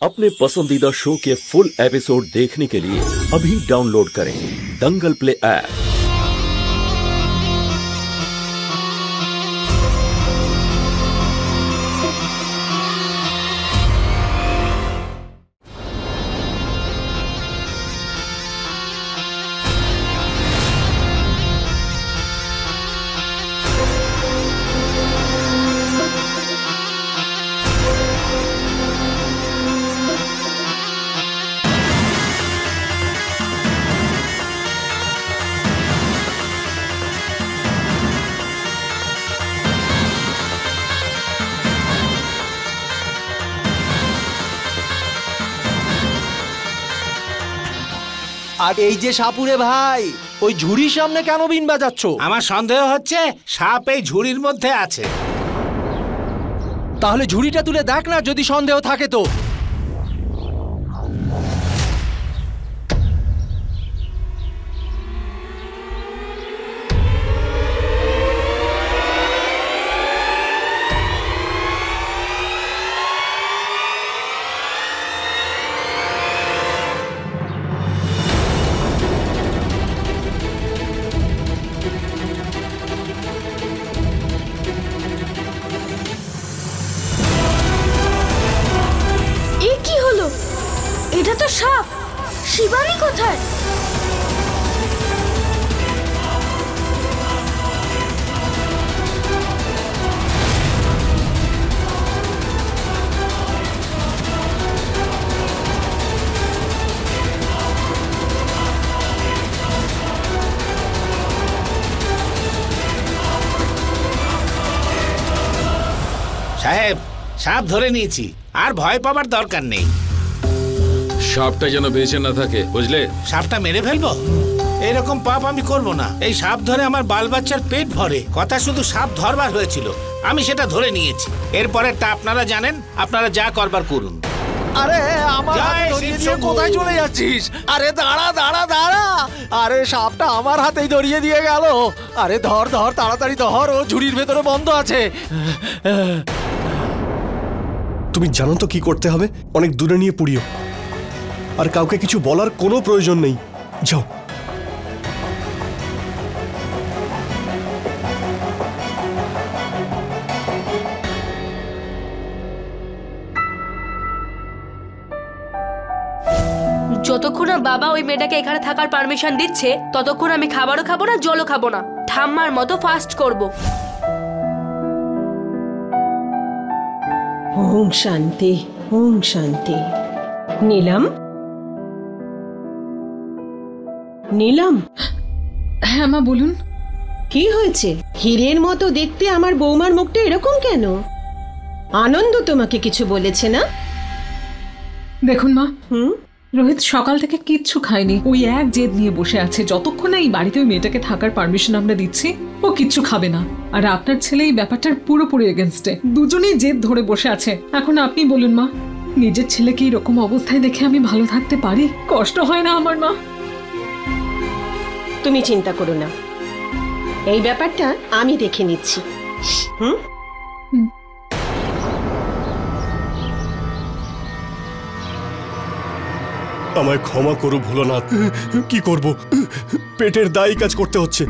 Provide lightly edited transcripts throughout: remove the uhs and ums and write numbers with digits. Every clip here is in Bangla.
अपने पसंदीदा शो के फुल एपिसोड देखने के लिए अभी डाउनलोड करें दंगल प्ले ऐप। আর এই যে সাপুরে ভাই, ওই ঝুড়ির সামনে কেন বিন বাজাচ্ছ? আমার সন্দেহ হচ্ছে সাপ এই ঝুড়ির মধ্যে আছে। তাহলে ঝুড়িটা তুলে দেখ না, যদি সন্দেহ থাকে তো। এটা তো সাপ। শিবানী কোথায়? সাহেব, সাপ ধরে নিয়েছি, আর ভয় পাবার দরকার নেই। সাপটা যেন বেঁচে না থাকে, বুঝলে? সাপটা মেরে ফেলবো? এরকম পাপ আমি করব না। এই সাপ ধরে আমার বাল বাচ্চার পেট ভরে। কথা শুধু সাপ ধরবার হয়েছিল, আমি সেটা ধরে নিয়েছি। এরপরেরটা আপনারা জানেন, আপনারা যা করবার করুন। আরে আমার হাতে ধরিয়ে দিয়ে কোথায় চলে যাচ্ছিস? আরে দাঁড়া দাঁড়া দাঁড়া, আরে সাপটা আমার হাতেই ধরিয়ে দিয়ে গেল। আরে ধর ধর, তাড়াতাড়ি ধর, ও ঝুড়ির ভেতরে বন্ধ আছে। তুমি জানো তো কি করতে হবে? অনেক দূরে নিয়ে পুড়িও, আর কাউকে কিছু বলার কোনো প্রয়োজন নেই। যাও। যতক্ষণ না বাবা ওই মেয়েটাকে এখানে থাকার পারমিশন দিচ্ছে, ততক্ষণ আমি খাবারও খাবো না, জলও খাবো না। ঠাম্মার মতো ফাস্ট করব। ওম শান্তি, ওম শান্তি। নীলম, নীলম। হ্যাঁ মা, বলুন। কি হয়েছে? হীরের মতো দেখতে আমার বৌমার মুখটা এরকম কেন? আনন্দ তোমাকে কিছু বলেছে না? দেখুন মা, রোহিত সকাল থেকে কিচ্ছু খায়নি। ওই এক জেদ নিয়ে বসে আছে। যতক্ষণ না এই বাড়িতে ওই মেয়েটাকে থাকার পারমিশন আমরা দিচ্ছি, ও কিচ্ছু খাবে না। আর আপনার ছেলে এই ব্যাপারটার পুরোপুরি এগেনস্টে। দুজনেই জেদ ধরে বসে আছে। এখন আপনি বলুন মা, নিজের ছেলেকে এরকম অবস্থায় দেখে আমি ভালো থাকতে পারি? কষ্ট হয় না আমার মা? তুমি চিন্তা করো না, এই ব্যাপারটা আমি দেখে নিচ্ছি। আমায় ক্ষমা করো ভোলানাথ। কি করব, পেটের দায়ী কাজ করতে হচ্ছে।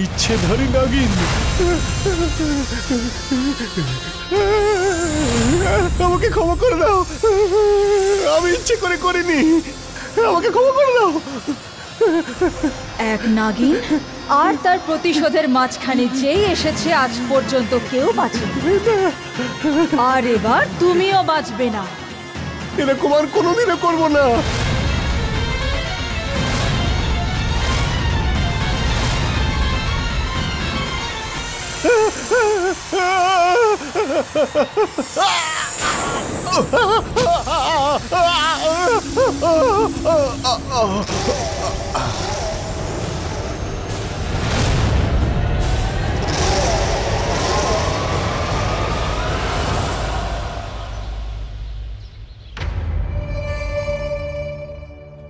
ইচ্ছেধারী নাগিন, আমাকে ক্ষমা করে দাও। আমি ইচ্ছে করে করিনি, আমাকে ক্ষমা করে দাও। এক নাগিন আর তার প্রতিশোধের মাঝখানে যেই এসেছে, আজ পর্যন্ত কেউ বাঁচেনি, আর এবার তুমিও বাঁচবে না। এরকম আর কোনোদিনও করবো না।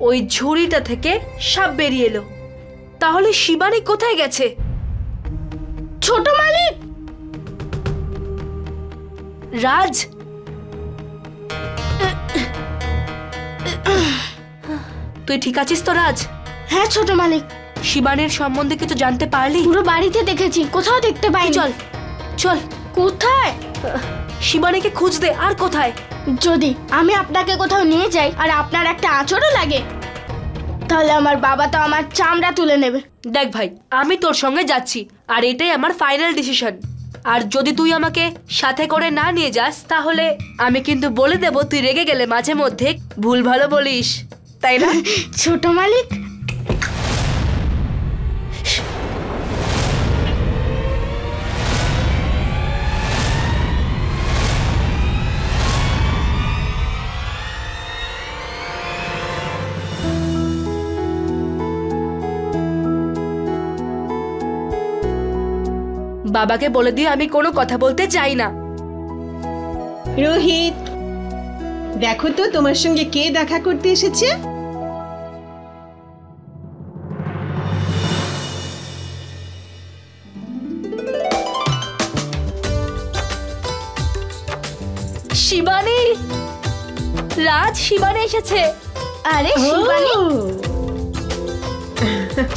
ওই ঝুড়িটা থেকে সাপ বেরিয়ে এলো। তাহলে শিবানী কোথায় গেছে? ছোট মালিক, রাজ, তুই ঠিক আছিস তো রাজ? হ্যাঁ ছোট মালিক। শিবানীর সম্বন্ধে কিছু জানতে পারলি? পুরো বাড়িতে দেখেছি, কোথাও দেখতে পাইনি। চল চল। কোথায়? শিবানীকে খুঁজতে। আর কোথায়? যদি আমি আপনাকে কোথাও নিয়ে যাই আর আপনার একটা আঁচড়ও লাগে, তাহলে আমার বাবা তো আমার চামড়া তুলে নেবে। দেখ ভাই, আমি তোর সঙ্গে যাচ্ছি, আর এটাই আমার ফাইনাল ডিসিশন। আর যদি তুই আমাকে সাথে করে না নিয়ে যাস, তাহলে আমি কিন্তু বলে দেব তুই রেগে গেলে মাঝে মধ্যে ভুল ভালো বলিস, তাই না? ছোট মালিক, বাবাকে বলে দিয়ে আমি কোনো কথা বলতে চাই না। রোহিত, দেখো তো তোমার সঙ্গে কে দেখা করতে এসেছে। শিবানী, রাজ, শিবানী এসেছে। আরে শিবানী,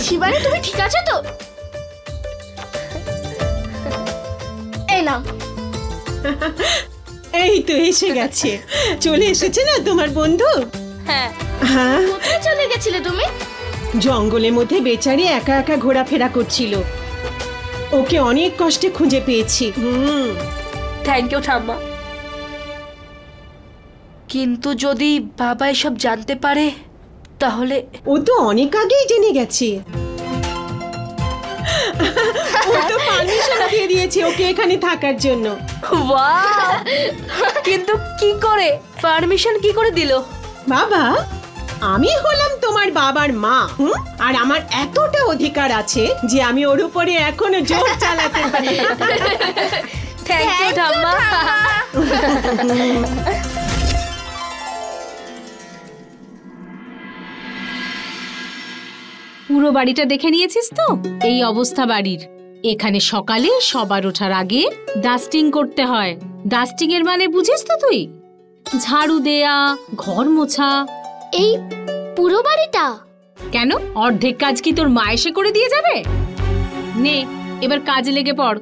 শিবানী তুমি ঠিক আছো তো? এই নাও। এই তো এসে গেছে, চলে এসেছে না তোমার বন্ধু? হ্যাঁ। হ্যাঁ, কোথায় চলে গেছিলে তুমি? জঙ্গলের মধ্যে বেচারি একা একা ঘোরাফেরা করছিল, ওকে অনেক কষ্টে খুঁজে পেয়েছি। থ্যাংক ইউ ঠাম্মা। কিন্তু যদি বাবা এসব জানতে পারে তাহলে? ও তো অনেক আগেই জেনে গেছে, ও তো পারমিশন দিয়ে দিয়েছে ওকে এখানে থাকার জন্য। ওয়াও! কিন্তু কি করে পারমিশন কি করে দিল? বাবা, আমি হলাম তোমার বাবার মা, আর আমার এতটা অধিকার আছে যে আমি ওর উপরে এখনো জোর চালাতে পারি। থ্যাংক ইউ ঠাম্মা। পুরো বাড়িটা দেখে নিয়েছিস তো? এই অবস্থা বাড়ির। এখানে সকালে সবার ওঠার আগে ডাস্টিং করতে হয়। ডাস্টিং এর মানে বুঝিস তো তুই? ঝাড়ু দেয়া, ঘর মোছা। এই পুরো বাড়িটা? কেন, অর্ধেক কাজ কি তোর মা এসে করে দিয়ে যাবে? নে, এবার কাজে লেগে পড়।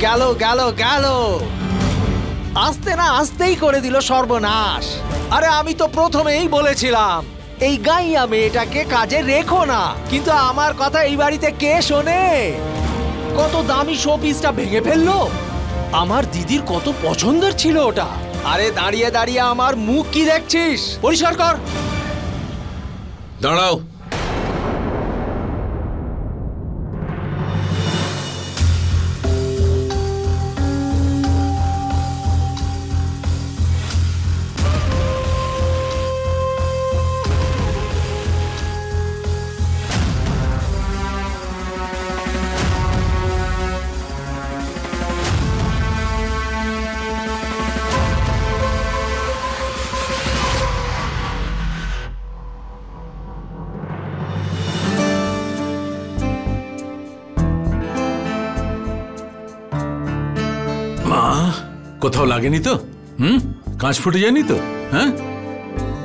গেল গেল গেল, আসতে না আসতেই করে দিল সর্বনাশ। আরে আমি তো প্রথমেই বলেছিলাম এই গাইয়া মেয়েটাকে কাজে রেখো না, কিন্তু আমার কথা এই বাড়িতে কে শোনে? কত দামি শোপিসটা ভেঙে ফেললো। আমার দিদির কত পছন্দের ছিল ওটা। আরে দাঁড়িয়ে দাঁড়িয়ে আমার মুখ কি দেখছিস? পরিষ্কার কর। দাঁড়াও। কোথাও লাগেনি তো? কাঁচ ফুটে যায়নি তো? হ্যাঁ,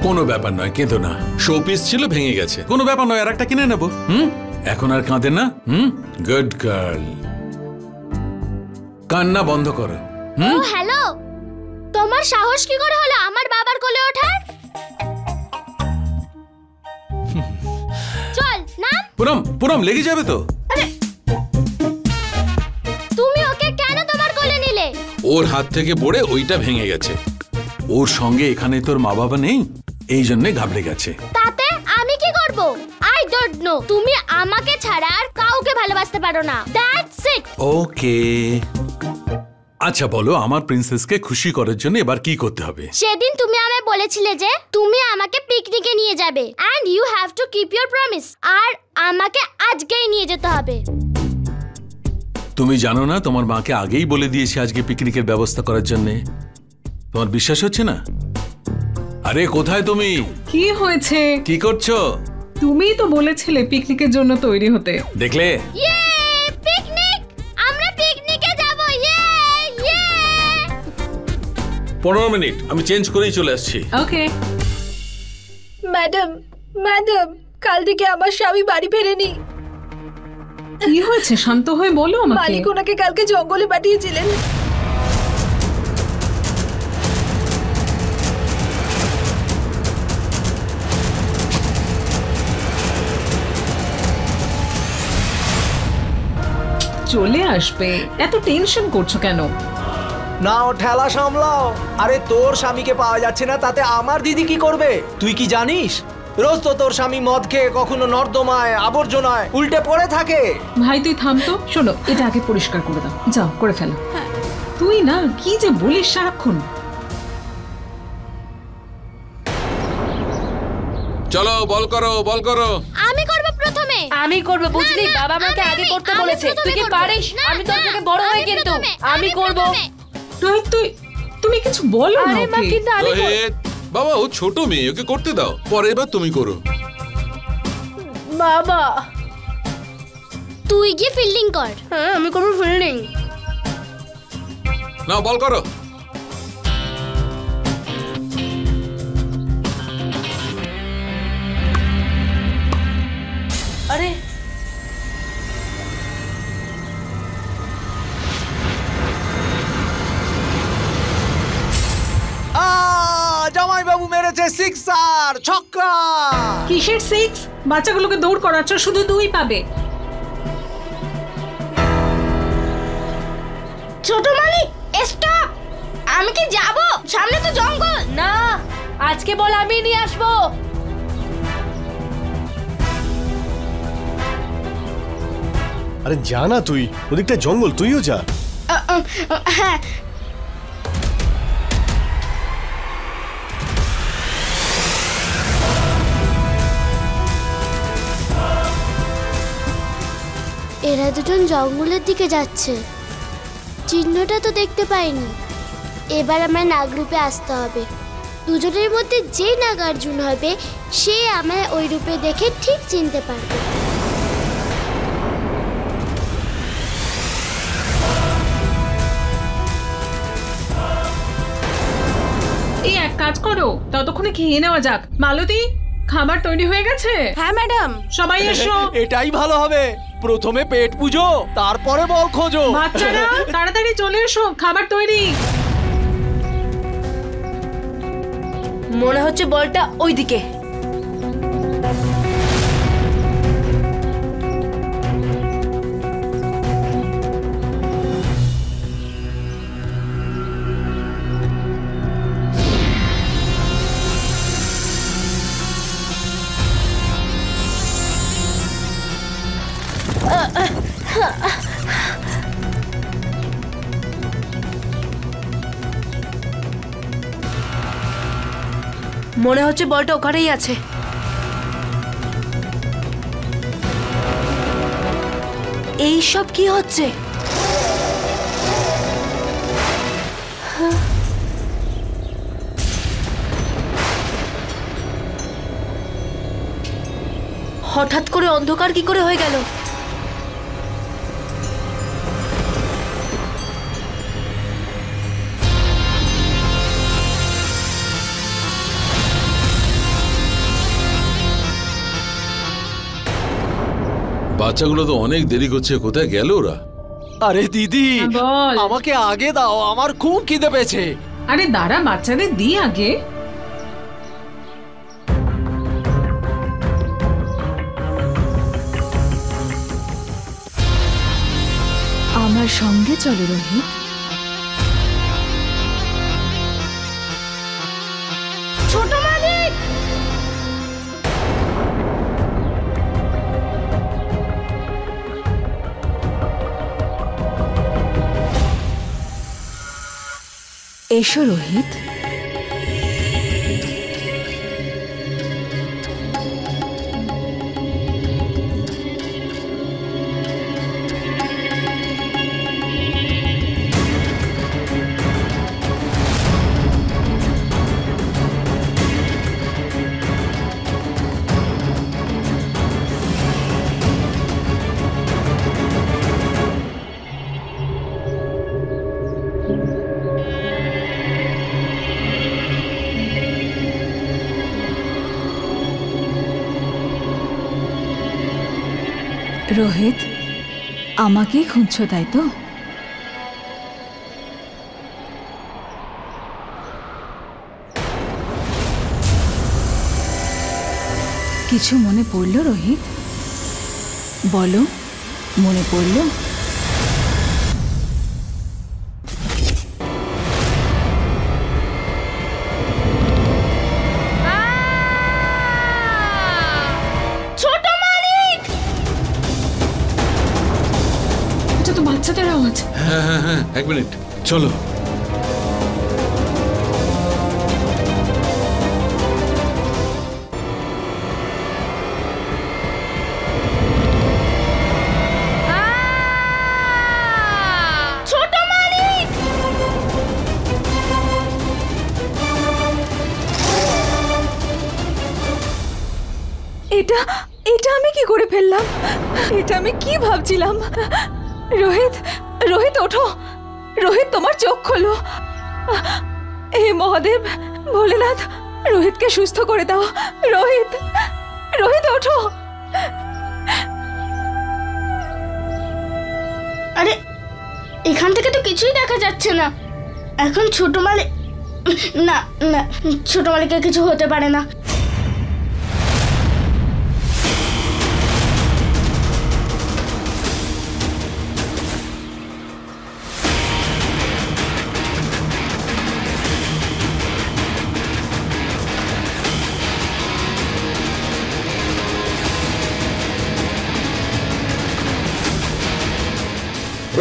কোনো ব্যাপার নয়, কেঁদো না। শোপিস ছিল, ভেঙে গেছে, কোনো ব্যাপার নয়, আর একটা কিনে নেবো। এখন আর কাঁদে না। Good girl. কান্না বন্ধ করো। ও হ্যালো, তোমার সাহস কি করে হলো আমার বাবার কোলে ওঠার? চল নাম। পুরম পুরম লেগে যাবে তো। তুমি ওকে কেন তোমার কোলে নিলে? ওর হাত থেকে পড়ে ওইটা ভেঙে গেছে। ওর সঙ্গে এখানে তোর মা বাবা নেই, এই জন্য ঘাবড়ে গেছে। তাতে আমি কি করব? I don't know. তুমি আমাকে ছাড়া আর কাউকে ভালোবাসতে পারো না, দ্যাটস ইট। ওকে, আচ্ছা বলো, আমার প্রিন্সেসকে খুশি করার জন্য এবার কি করতে হবে? সেদিন তুমি আমায় বলেছিলে যে তুমি আমাকে পিকনিকে নিয়ে যাবে, and you have to keep your promise. আর আমাকে আজকেই নিয়ে যেতে হবে। তুমি জানো না, তোমার মাকে আগেই বলে দিয়েছি আজকে পিকনিকের ব্যবস্থা করার জন্য। তোমার বিশ্বাস হচ্ছে না? আরে কোথায় তুমি? কি হয়েছে? কি করছো? তুমিই তো বলেছিলে পিকনিকের জন্য তৈরি হতে। দেখলে? ইয়ে পিকনিক, আমরা পিকনিকে যাব। ইয়ে ইয়ে 15 মিনিট, আমি চেঞ্জ করেই চলে আসছি। ওকে। ম্যাডাম ম্যাডাম, কাল থেকে আমার স্বামী বাড়ি ফেরেনি। কি হয়েছে? শান্ত হয়ে বলো আমাকে। মালিক ওনাকে কালকে জঙ্গলে পাঠিয়েছিলেন। চলে আসবে, এত টেনশন করছো কেন? নাও ঠেলা সামলাও। আরে তোর স্বামীকে পাওয়া যাচ্ছে না, তাতে আমার দিদি কি করবে? তুই কি জানিস রোজ তো তোর স্বামী মদ খেয়ে কখনো নর্দমায় আবর্জনায় উল্টে পড়ে থাকে। ভাই তুই থাম তো। শোনো, এটা আগে পরিষ্কার করে দাও, যাও করে ফেলো। তুই না কি যে বলিস সারাক্ষণ। চলো বল করো, বল করো। আমি করব প্রথমে। আমি করব, বুঝলি? বাবা আমাকে আগে করতে বলেছে। তুই কি পারিস? আমি তোর থেকে বড় হই, কিন্তু আমি করব। তুমি কিছু বলো না। আরে মা, কিন্তু আমি বাবা, ও ছোট মেয়ে, ওকে করতে দাও, পরে এবার তুমি করো। বাবা তুই গিয়ে ফিল্ডিং কর। হ্যাঁ, আমি করব ফিল্ডিং। না, বল করো। আরে জামাই বাবু মেরেছে সিক্সার, ছক্কা। কিসের সিক্স? বাচ্চাগুলোকে দৌড় করাচ্ছ, শুধু দুই পাবে। ছোট মালিক স্টপ। আমি কি যাব? সামনে তো জঙ্গল। না, আজকে বল আমি নিয়ে আসবো। আরে যা না তুই, ওদিকটা জঙ্গল, তুইও যা। হ্যাঁ। এরা দুজন জঙ্গলের দিকে যাচ্ছে, চিহ্নটা তো দেখতে পাইনি। এবার আমরা নাগরূপে আসতে হবে। দুজনের মধ্যে যে নাগার্জুন হবে সে আমায় ওই রূপে দেখে ঠিক চিনতে পারবে। এই এক কাজ করো, ততক্ষণে খেয়ে নেওয়া যাক। মালতী, খাবার তৈরি হয়ে গেছে? হ্যাঁ ম্যাডাম। সবাই এসো। এটাই ভালো হবে, প্রথমে পেট পুজো, তারপরে বল খোঁজো। বাচ্চারা তাড়াতাড়ি চলে এসো, খাবার তৈরি। মনে হচ্ছে বলটা ওইদিকে। মনে হচ্ছে বলটা ওখানেই আছে। এই সব কি হচ্ছে? হঠাৎ করে অন্ধকার কি করে হয়ে গেল? বাচ্চাগুলো তো অনেক দেরি করছে, কোথায় গেল ওরা? আরে দিদি, বল। আমাকে আগে দাও, আমার খুব খিদে পেয়েছে। আরে দাঁড়া, বাচ্চাদের দি আগে। আমার সঙ্গে চলো রোহিত। ছোট মালিক, এসো রোহিত। রোহিত, আমাকেই খুঁজছো তাই তো? কিছু মনে পড়লো রোহিত? বলো, মনে পড়লো? বাচ্চাদের আওয়াজ। হ্যাঁ হ্যাঁ হ্যাঁ, এক মিনিট, চলো। ছোট মালিক, এটা এটা আমি কি করে ফেললাম? এটা আমি কি ভাবছিলাম? রোহিত, রোহিত ওঠো। রোহিত, তোমার চোখ খোলো। হে মহাদেব, ভোলেনাথ, রোহিতকে সুস্থ করে দাও। রোহিত, রোহিত ওঠো। আরে এখান থেকে তো কিছুই দেখা যাচ্ছে না। এখন ছোট মালিক, না না, ছোট মালিকের কিছু হতে পারে না।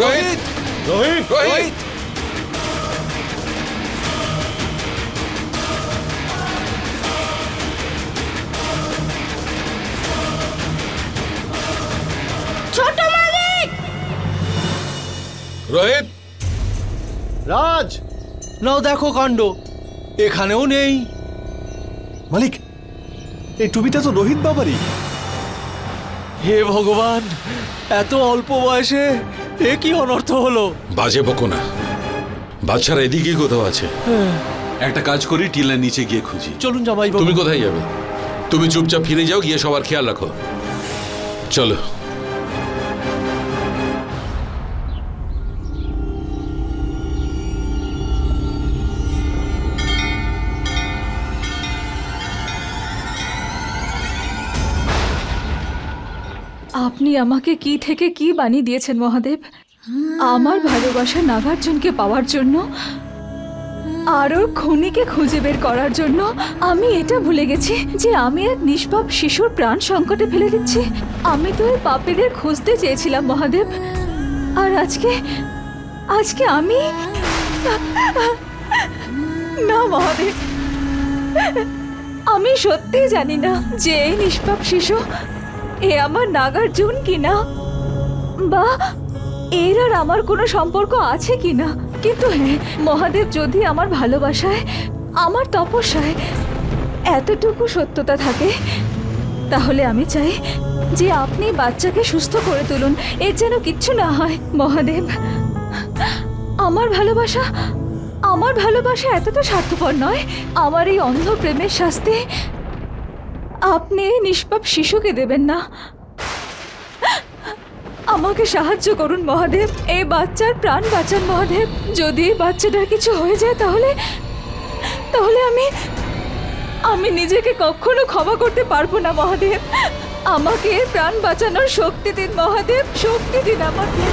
রোহিত, রোহিত, রোহিত, ছোট মালিক, রোহিত। রাজ, নাও দেখো কাণ্ড, এখানেও নেই। মালিক, এই টুপিটা তো রোহিত বাবারই। হে ভগবান, এত অল্প বয়সে এ কি অনর্থ হলো? বাজে বকো না, বাচ্চারা এদিকে কোথাও আছে। একটা কাজ করি, টিলার নিচে গিয়ে খুঁজি। চলুন জামাই বাবু। তুমি কোথায় যাবে? তুমি চুপচাপ ফিরে যাও, গিয়ে সবার খেয়াল রাখো। চলো। আপনি আমাকে কি থেকে কি বানিয়ে দিয়েছেন মহাদেব। আমার ভালোবাসা নাগার্জুনকে পাওয়ার জন্য আর ওর খুনিকে খুঁজে বের করার জন্য আমি এটা ভুলে গেছি যে আমি এক নিষ্পাপ শিশুর প্রাণ সংকটে ফেলে দিচ্ছি। আমি তো এই পাপীদের খুঁজতে চেয়েছিলাম মহাদেব, আর আজকে আমি না মহাদেব, আমি সত্যি জানি না যে এই নিষ্পাপ শিশু এ আমার নাগার্জুন কিনা, বা এর আর আমার কোনো সম্পর্ক আছে কিনা। কিন্তু হ্যাঁ মহাদেব, যদি আমার ভালোবাসায়, আমার তপস্যায় এতটুকু সত্যতা থাকে, তাহলে আমি চাই যে আপনি বাচ্চাকে সুস্থ করে তুলুন, এর যেন কিচ্ছু না হয়। মহাদেব, আমার ভালোবাসা এতটা স্বার্থপর নয়। আমার এই অন্ধ প্রেমের শাস্তি আপনি এই নিষ্পাপ শিশুকে দেবেন না। আমাকে সাহায্য করুন মহাদেব, এই বাচ্চার প্রাণ বাঁচান মহাদেব। যদি এই বাচ্চাটার কিছু হয়ে যায় তাহলে তাহলে আমি নিজেকে কখনো ক্ষমা করতে পারবো না মহাদেব। আমাকে প্রাণ বাঁচানোর শক্তি দিন মহাদেব, শক্তি দিন আমাকে।